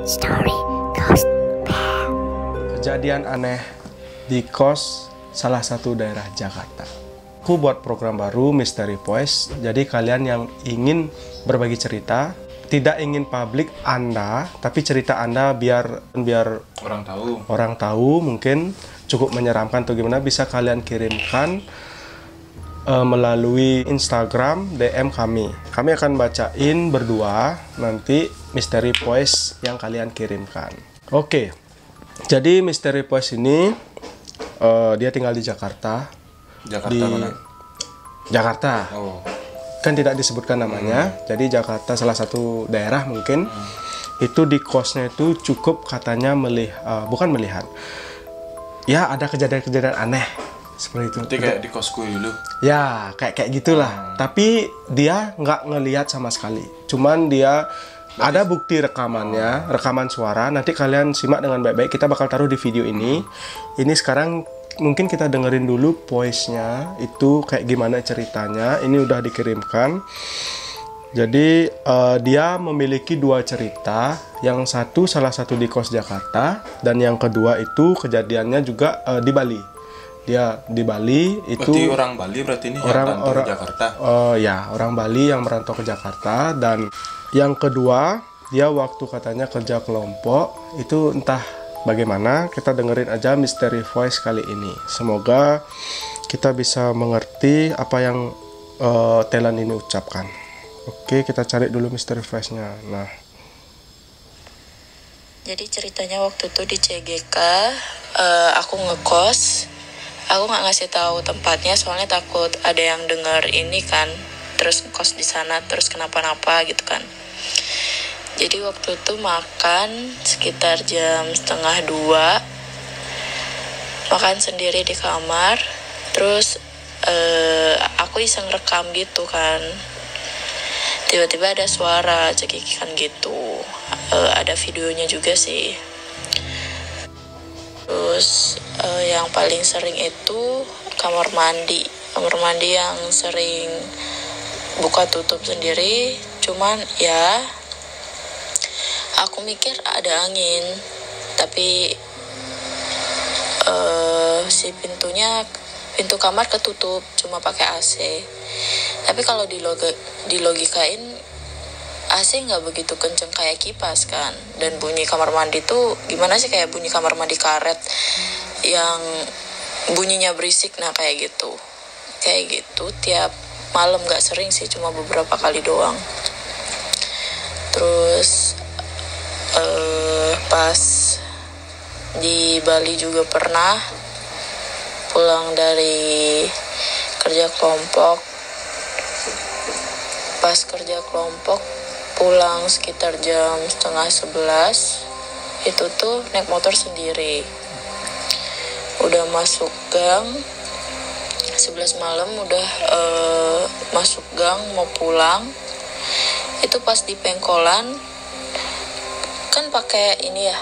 Story Ghost Bear. Kejadian aneh di kos salah satu daerah Jakarta. Aku buat program baru Mystery Voice. Jadi kalian yang ingin berbagi cerita, tidak ingin publik Anda, tapi cerita Anda biar orang tahu mungkin cukup menyeramkan atau gimana, bisa kalian kirimkan melalui Instagram DM kami. Kami akan bacain berdua nanti Mystery Voice yang kalian kirimkan. Oke, jadi Mystery Voice ini dia tinggal di Jakarta. Mana? Jakarta. Oh. Kan tidak disebutkan namanya. Jadi Jakarta salah satu daerah mungkin. Itu di kosnya itu cukup katanya bukan melihat. Ya ada kejadian-kejadian aneh seperti itu. Nanti kayak di kosku dulu. Ya kayak gitulah. Tapi dia nggak ngelihat sama sekali. Cuman dia ada bukti rekamannya, rekaman suara. Nanti kalian simak dengan baik-baik. Kita bakal taruh di video ini. Ini sekarang mungkin kita dengerin dulu voice-nya. Itu kayak gimana ceritanya. Ini udah dikirimkan. Jadi dia memiliki dua cerita. Yang satu salah satu di kos Jakarta. Dan yang kedua itu kejadiannya juga di Bali. Dia di Bali itu. Berarti orang Bali berarti ini yang merantau ke Jakarta. Ya, orang Bali yang merantau ke Jakarta. Dan yang kedua, dia waktu katanya kerja kelompok, itu entah bagaimana. Kita dengerin aja Mystery Voice kali ini. Semoga kita bisa mengerti apa yang Telan ini ucapkan. Oke, kita cari dulu Mystery Voice-nya. Nah. Jadi ceritanya waktu itu di CGK, aku ngekos. Aku nggak ngasih tahu tempatnya soalnya takut ada yang dengar ini kan, terus ngekos di sana terus kenapa-napa gitu kan. Jadi waktu itu makan sekitar jam 1:30, makan sendiri di kamar, terus aku iseng rekam gitu kan. Tiba-tiba ada suara cekikikan gitu, ada videonya juga sih. Terus yang paling sering itu kamar mandi yang sering buka tutup sendiri. Cuman ya aku mikir ada angin, tapi si pintu kamar ketutup cuma pakai AC. Tapi kalau dilogikain AC nggak begitu kenceng kayak kipas kan. Dan bunyi kamar mandi tuh gimana sih, kayak bunyi kamar mandi karet yang bunyinya berisik. Nah kayak gitu tiap malam, nggak sering sih, cuma beberapa kali doang. Terus pas di Bali juga pernah pulang dari kerja kelompok. Pas kerja kelompok pulang sekitar jam 10:30, itu tuh naik motor sendiri. Udah masuk gang 11 malam, udah masuk gang mau pulang. Itu pas di pengkolan kan pakai ini ya,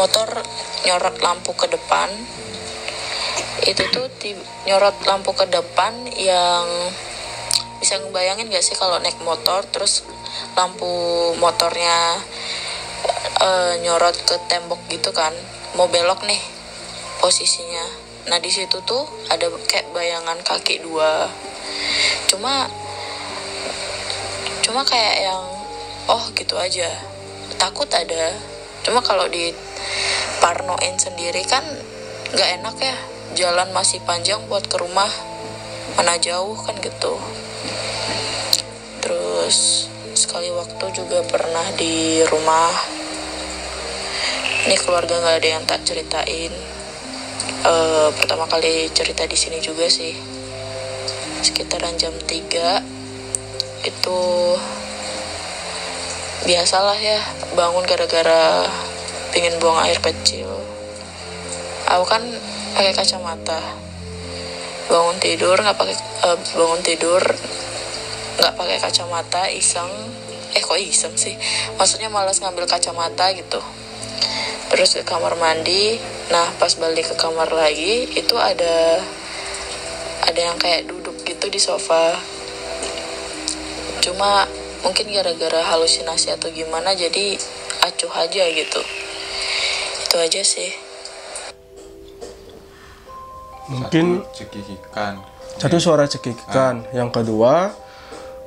motor nyorot lampu ke depan. Itu tuh nyorot lampu ke depan yang bisa ngebayangin gak sih kalau naik motor terus lampu motornya nyorot ke tembok gitu kan, mau belok nih posisinya. Nah di situ tuh ada kayak bayangan kaki dua. Cuma kayak yang gitu aja. Takut ada. Cuma kalau di parnoin sendiri kan nggak enak ya. Jalan masih panjang buat ke rumah, mana jauh kan gitu. Terus sekali waktu juga pernah di rumah. Ini keluarga nggak ada yang tak ceritain. Pertama kali cerita di sini juga sih. Sekitaran jam 3 itu biasalah ya, bangun gara-gara pengen buang air kecil. Aku kan pakai kacamata. Bangun tidur nggak pakai kacamata, iseng. Kok iseng sih? Maksudnya malas ngambil kacamata gitu. Terus ke kamar mandi. Nah, pas balik ke kamar lagi, itu ada yang kayak duduk gitu di sofa. Cuma mungkin gara-gara halusinasi atau gimana jadi acuh aja gitu. Itu aja sih. Mungkin Satu cekikikan. satu suara cekikikan, yang kedua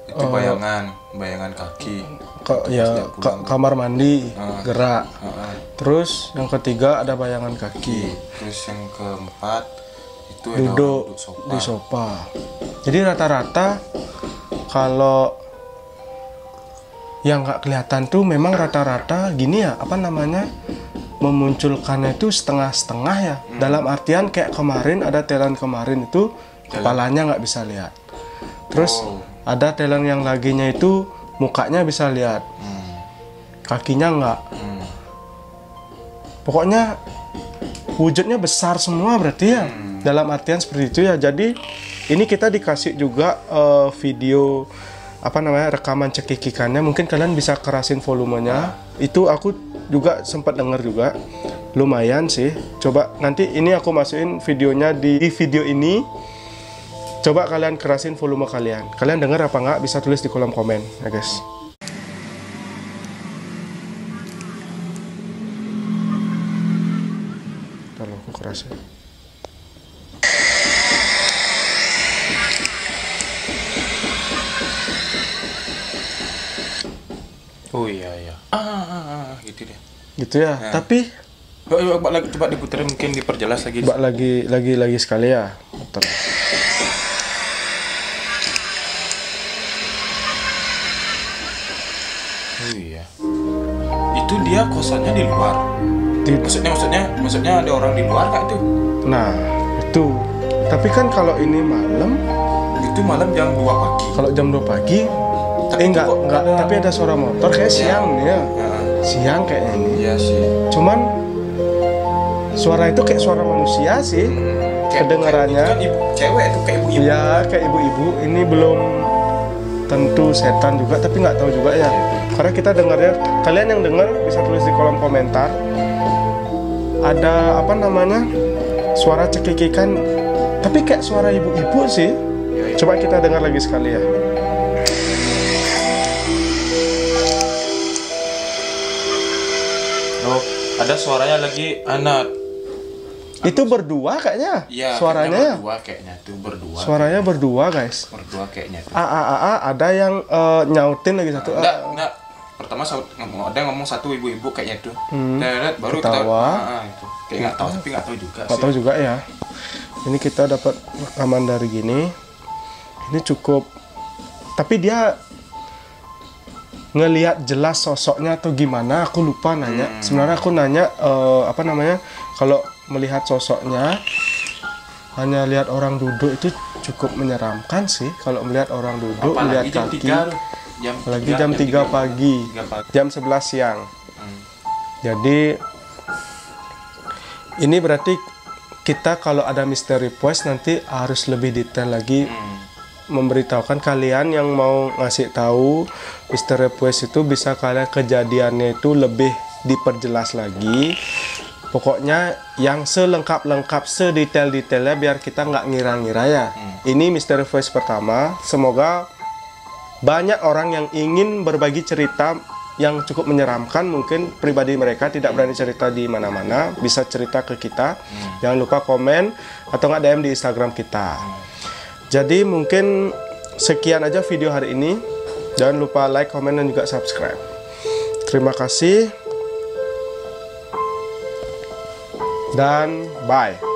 Itu bayangan kaki. kamar mandi gerak. Terus yang ketiga ada bayangan Iya. kaki, Terus yang keempat itu ada duduk orang di sofa. Jadi rata-rata kalau yang nggak kelihatan tuh memang rata-rata gini ya, apa namanya, memunculkannya itu setengah-setengah ya. Dalam artian kayak kemarin ada talent kemarin itu kepalanya nggak bisa lihat. Terus ada talent yang laginya itu mukanya bisa lihat, kakinya nggak. Pokoknya wujudnya besar semua berarti ya. Dalam artian seperti itu ya. Jadi ini kita dikasih juga video apa namanya, rekaman cekikikannya. Mungkin kalian bisa kerasin volumenya. Itu aku juga sempat dengar juga, lumayan sih. Coba nanti ini aku masukin videonya di video ini. Coba kalian kerasin volume kalian. Kalian dengar apa nggak? Bisa tulis di kolom komen ya guys. Kalau aku kerasin. Oh iya. Gitu deh. Gitu ya. Tapi Coba diputar, mungkin diperjelas lagi. coba lagi sekali ya. Bentar. Oh iya. Itu dia kosannya di luar. Maksudnya ada orang di luar kak itu? Nah, itu. Tapi kan kalau ini malam, Itu malam jam 2 pagi. kalau jam 2 pagi, Tapi enggak, kok ada- tapi ada suara motor kayak siang nih ya. Heeh. Siang kayaknya ini. Iya sih. Cuman suara itu kayak suara manusia sih. Kedengarannya. Itu kan cewek itu kayak ibu-ibu. Ya, kayak ibu-ibu. Ini belum tentu setan juga, tapi nggak tahu juga ya. Karena kita dengarnya, kalian yang dengar bisa tulis di kolom komentar. Ada apa namanya, suara cekikikan, tapi kayak suara ibu-ibu sih. Coba kita dengar lagi sekali ya. Oh, ada suaranya lagi anak. Itu berdua kayaknya. Iya. Suaranya ya. Berdua kayaknya tuh berdua. Suaranya berdua guys. Berdua kayaknya tuh. Ada yang nyautin lagi satu. Enggak. Pertama ada yang ngomong satu ibu-ibu kayaknya tuh. Dan baru Ketawa. itu. Kayak nggak tahu tapi nggak tahu juga Nggak sih. tahu juga ya. Ini kita dapat rekaman dari gini. Ini cukup. Tapi dia ngelihat jelas sosoknya atau gimana? Aku lupa nanya. Sebenarnya aku nanya apa namanya? Kalau melihat sosoknya hanya lihat orang duduk itu cukup menyeramkan sih. Kalau melihat orang duduk, melihat Apalagi jam kaki. 3 tuh. Lagi jam 3 pagi. 3 pagi. Jam 11 siang. Jadi ini berarti kita kalau ada misteri request nanti harus lebih detail lagi memberitahukan kalian yang mau ngasih tahu misteri request itu, bisa kalian kejadiannya itu lebih diperjelas lagi. Pokoknya yang selengkap-lengkap, sedetail-detailnya biar kita nggak ngira-ngira ya. Ini misteri request pertama. Semoga banyak orang yang ingin berbagi cerita yang cukup menyeramkan, mungkin pribadi mereka tidak berani cerita di mana-mana, bisa cerita ke kita. Jangan lupa komen atau nggak DM di Instagram kita. Jadi mungkin sekian aja video hari ini. Jangan lupa like, komen, dan juga subscribe. Terima kasih dan bye.